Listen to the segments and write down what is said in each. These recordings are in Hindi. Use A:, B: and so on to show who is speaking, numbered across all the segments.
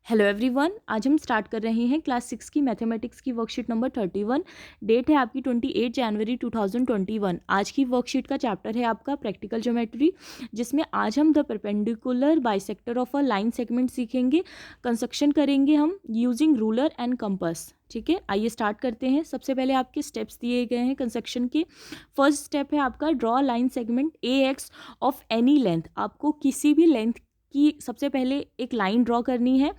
A: हेलो एवरीवन, आज हम स्टार्ट कर रहे हैं क्लास 6 की मैथमेटिक्स की वर्कशीट नंबर 31। डेट है आपकी 28 जनवरी 2021। आज की वर्कशीट का चैप्टर है आपका प्रैक्टिकल ज्योमेट्री, जिसमें आज हम the perpendicular bisector of a line segment सीखेंगे। कंस्ट्रक्शन करेंगे हम यूजिंग रूलर एंड कंपास। ठीक है, आइए स्टार्ट करते हैं। सबसे पहले आपके स्टेप्स दिए गए हैं कंस्ट्रक्शन के। फर्स्ट स्टेप है आपका draw line segment A x of any length. आपको किसी भी लेंथ की सबसे पहले एक लाइन ड्रॉ करनी है।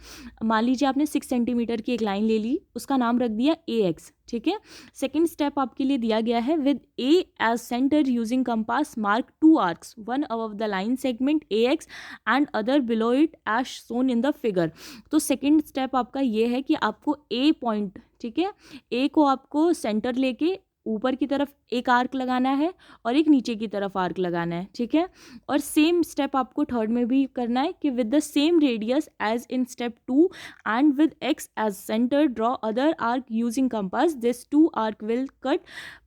A: मान लीजिए आपने 6 सेंटीमीटर की एक लाइन ले ली, उसका नाम रख दिया ए एक्स। ठीक है, सेकेंड स्टेप आपके लिए दिया गया है with A as centre using compass mark 2 arcs, one above the line segment A X and other below it as shown in the figure. तो सेकेंड स्टेप आपका ये है कि आपको ए पॉइंट, ठीक है, ए को आपको सेंटर लेके ऊपर की तरफ एक आर्क लगाना है और एक नीचे की तरफ आर्क लगाना है। ठीक है, और सेम स्टेप आपको थर्ड में भी करना है कि with the same radius as in step 2 and with X as centre draw other arc using compass. This 2 arc will cut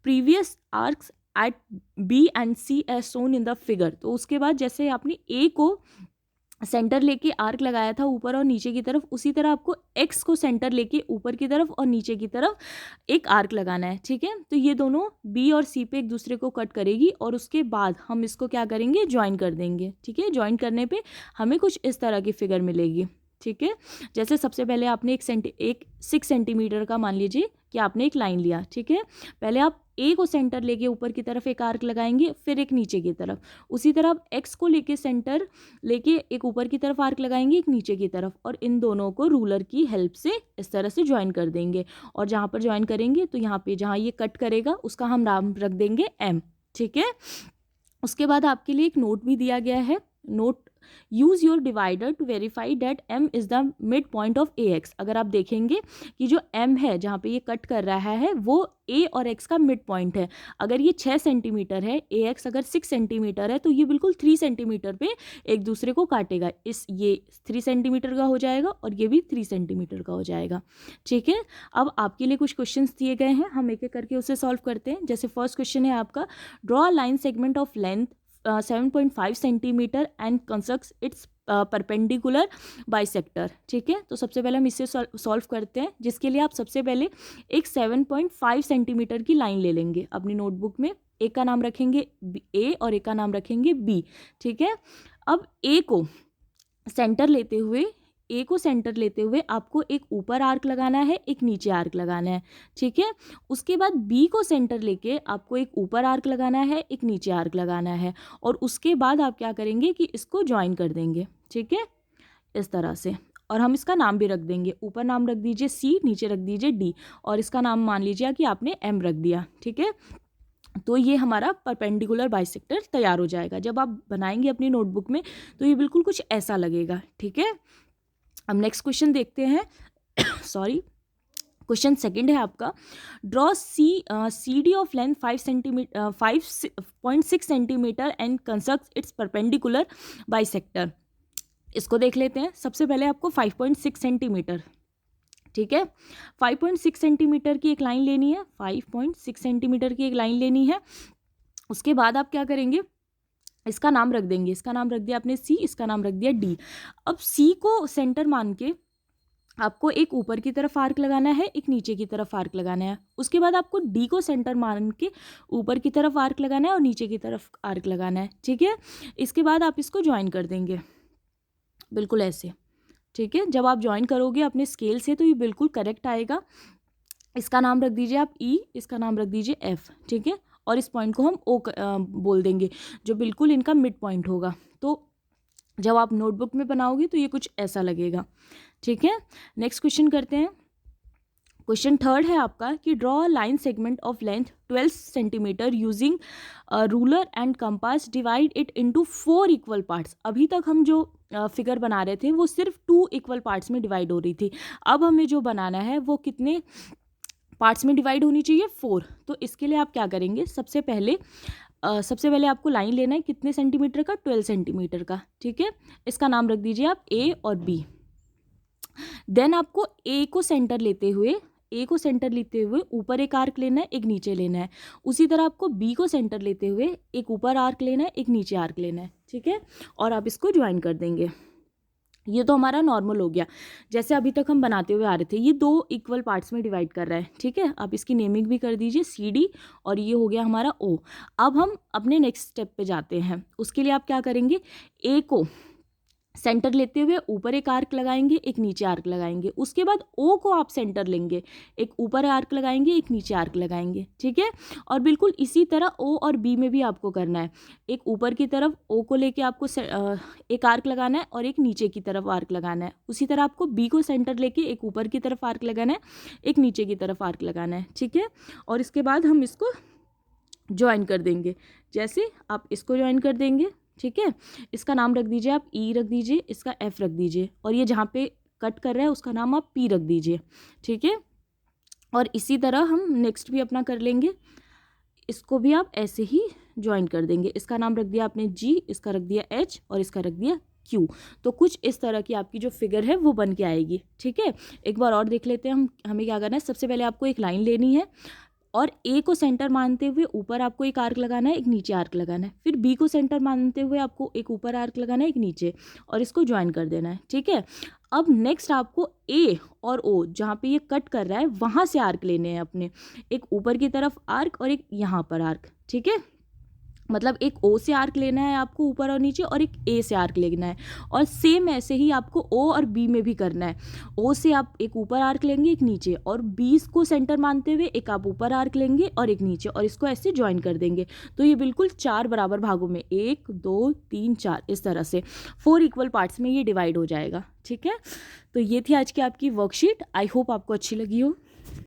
A: previous arcs at B and C as shown in the figure. तो उसके बाद जैसे आपने ए को सेंटर लेके आर्क लगाया था ऊपर और नीचे की तरफ, उसी तरह आपको एक्स को सेंटर लेके ऊपर की तरफ और नीचे की तरफ एक आर्क लगाना है। ठीक है, तो ये दोनों बी और सी पे एक दूसरे को कट करेगी और उसके बाद हम इसको क्या करेंगे, ज्वाइन कर देंगे। ठीक है, ज्वाइन करने पे हमें कुछ इस तरह की फिगर मिलेगी। ठीक है, जैसे सबसे पहले आपने एक 6 सेंटीमीटर का मान लीजिए कि आपने एक लाइन लिया। ठीक है, पहले आप ए को सेंटर लेके ऊपर की तरफ एक आर्क लगाएंगे, फिर एक नीचे की तरफ। उसी तरह आप एक्स को लेके सेंटर लेके एक ऊपर की तरफ आर्क लगाएंगे, एक नीचे की तरफ, और इन दोनों को रूलर की हेल्प से इस तरह से ज्वाइन कर देंगे। और जहाँ पर ज्वाइन करेंगे तो यहाँ पे जहाँ ये कट करेगा उसका हम नाम रख देंगे एम। ठीक है, उसके बाद आपके लिए एक नोट भी दिया गया है। Note, use your divider to verify that M is the mid point of A X. अगर आप देखेंगे कि जो एम है जहाँ पे ये कट कर रहा है वो ए और एक्स का मिड पॉइंट है। अगर ये 6 सेंटीमीटर है, ए एक्स अगर 6 सेंटीमीटर है, तो ये बिल्कुल 3 सेंटीमीटर पे एक दूसरे को काटेगा। ये 3 सेंटीमीटर का हो जाएगा और ये भी 3 सेंटीमीटर का हो जाएगा। ठीक है, अब आपके लिए कुछ क्वेश्चंस दिए गए हैं, हम एक एक करके उसे सॉल्व करते हैं। जैसे फर्स्ट क्वेश्चन है आपका, draw line segment of length 7.5 centimetre and constructs it's perpendicular bisector. ठीक है, तो सबसे पहले हम इसे सॉल्व करते हैं, जिसके लिए आप सबसे पहले एक 7.5 सेंटीमीटर की लाइन ले लेंगे अपनी नोटबुक में। एक का नाम रखेंगे ए और एक का नाम रखेंगे बी। ठीक है, अब ए को सेंटर लेते हुए आपको एक ऊपर आर्क लगाना है, एक नीचे आर्क लगाना है। ठीक है, उसके बाद बी को सेंटर लेके आपको एक ऊपर आर्क लगाना है, एक नीचे आर्क लगाना है, और उसके बाद आप क्या करेंगे कि इसको ज्वाइन कर देंगे। ठीक है, इस तरह से, और हम इसका नाम भी रख देंगे। ऊपर नाम रख दीजिए सी, नीचे रख दीजिए डी, और इसका नाम मान लीजिए कि आपने एम रख दिया। ठीक है, तो ये हमारा परपेंडिकुलर बाइसेक्टर तैयार हो जाएगा। जब आप बनाएंगे अपनी नोटबुक में तो ये बिल्कुल कुछ ऐसा लगेगा। ठीक है, अब नेक्स्ट क्वेश्चन देखते हैं। सॉरी, क्वेश्चन सेकंड है आपका, draw C D of length 5.6 centimetre and construct its perpendicular bisector. इसको देख लेते हैं। सबसे पहले आपको 5.6 सेंटीमीटर, ठीक है, 5.6 सेंटीमीटर की एक लाइन लेनी है, 5.6 सेंटीमीटर की एक लाइन लेनी है। उसके बाद आप क्या करेंगे, इसका नाम रख देंगे। इसका नाम रख दिया आपने सी, इसका नाम रख दिया डी। अब सी को सेंटर मान के आपको एक ऊपर की तरफ आर्क लगाना है, एक नीचे की तरफ आर्क लगाना है। उसके बाद आपको डी को सेंटर मान के ऊपर की तरफ आर्क लगाना है और नीचे की तरफ आर्क लगाना है। ठीक है, इसके बाद आप इसको ज्वाइन कर देंगे बिल्कुल ऐसे। ठीक है, जब आप ज्वाइन करोगे अपने स्केल से तो ये बिल्कुल करेक्ट आएगा। इसका नाम रख दीजिए आप ई, इसका नाम रख दीजिए एफ। ठीक है, और इस पॉइंट को हम ओ बोल देंगे, जो बिल्कुल इनका मिड पॉइंट होगा। तो जब आप नोटबुक में बनाओगे तो ये कुछ ऐसा लगेगा। ठीक है, नेक्स्ट क्वेश्चन करते हैं। क्वेश्चन थर्ड है आपका कि draw line segment of length 12 centimetre using ruler and compass, divide it into 4 equal parts. अभी तक हम जो फिगर बना रहे थे वो सिर्फ 2 इक्वल पार्ट्स में डिवाइड हो रही थी। अब हमें जो बनाना है वो कितने पार्ट्स में डिवाइड होनी चाहिए, 4। तो इसके लिए आप क्या करेंगे, सबसे पहले आपको लाइन लेना है कितने सेंटीमीटर का, 12 सेंटीमीटर का। ठीक है, इसका नाम रख दीजिए आप ए और बी। देन आपको ए को सेंटर लेते हुए ऊपर एक आर्क लेना है, एक नीचे लेना है। उसी तरह आपको बी को सेंटर लेते हुए एक ऊपर आर्क लेना है, एक नीचे आर्क लेना है। ठीक है, और आप इसको ज्वाइन कर देंगे। ये तो हमारा नॉर्मल हो गया, जैसे अभी तक हम बनाते हुए आ रहे थे। ये 2 इक्वल पार्ट्स में डिवाइड कर रहा है, ठीक है। आप इसकी नेमिंग भी कर दीजिए CD, और ये हो गया हमारा O। अब हम अपने नेक्स्ट स्टेप पे जाते हैं। उसके लिए आप क्या करेंगे, A को सेंटर लेते हुए ऊपर एक आर्क लगाएंगे, एक नीचे आर्क लगाएंगे। उसके बाद O को आप सेंटर लेंगे, एक ऊपर आर्क लगाएंगे, एक नीचे आर्क लगाएंगे, ठीक है। और बिल्कुल इसी तरह O और B में भी आपको करना है। एक ऊपर की तरफ O को लेके आपको एक आर्क लगाना है और एक नीचे की तरफ आर्क लगाना है। उसी तरह आपको B को सेंटर लेके एक ऊपर की तरफ आर्क लगाना है, एक नीचे की तरफ आर्क लगाना है, ठीक है। और इसके बाद हम इसको ज्वाइन कर देंगे। जैसे आप इसको ज्वाइन कर देंगे, ठीक है। इसका नाम रख दीजिए आप E रख दीजिए, इसका F रख दीजिए, और ये जहाँ पे कट कर रहा है उसका नाम आप P रख दीजिए, ठीक है। और इसी तरह हम नेक्स्ट भी अपना कर लेंगे। इसको भी आप ऐसे ही ज्वाइन कर देंगे। इसका नाम रख दिया आपने G, इसका रख दिया H और इसका रख दिया Q। तो कुछ इस तरह की आपकी जो फिगर है वो बन के आएगी, ठीक है। एक बार और देख लेते हैं हमें क्या करना है। सबसे पहले आपको एक लाइन लेनी है और A को सेंटर मानते हुए ऊपर आपको एक आर्क लगाना है, एक नीचे आर्क लगाना है। फिर B को सेंटर मानते हुए आपको एक ऊपर आर्क लगाना है, एक नीचे, और इसको ज्वाइन कर देना है, ठीक है। अब नेक्स्ट आपको A और O जहाँ पे ये कट कर रहा है वहाँ से आर्क लेने हैं अपने, एक ऊपर की तरफ आर्क और एक यहाँ पर आर्क, ठीक है। मतलब एक O से आर्क लेना है आपको ऊपर और नीचे, और एक A से आर्क लेना है। और सेम ऐसे ही आपको O और B में भी करना है। O से आप एक ऊपर आर्क लेंगे, एक नीचे, और B को सेंटर मानते हुए एक आप ऊपर आर्क लेंगे और एक नीचे, और इसको ऐसे ज्वाइन कर देंगे। तो ये बिल्कुल 4 बराबर भागों में, 1 2 3 4 इस तरह से 4 इक्वल पार्ट्स में ये डिवाइड हो जाएगा, ठीक है। तो ये थी आज की आपकी वर्कशीट। आई होप आपको अच्छी लगी हो।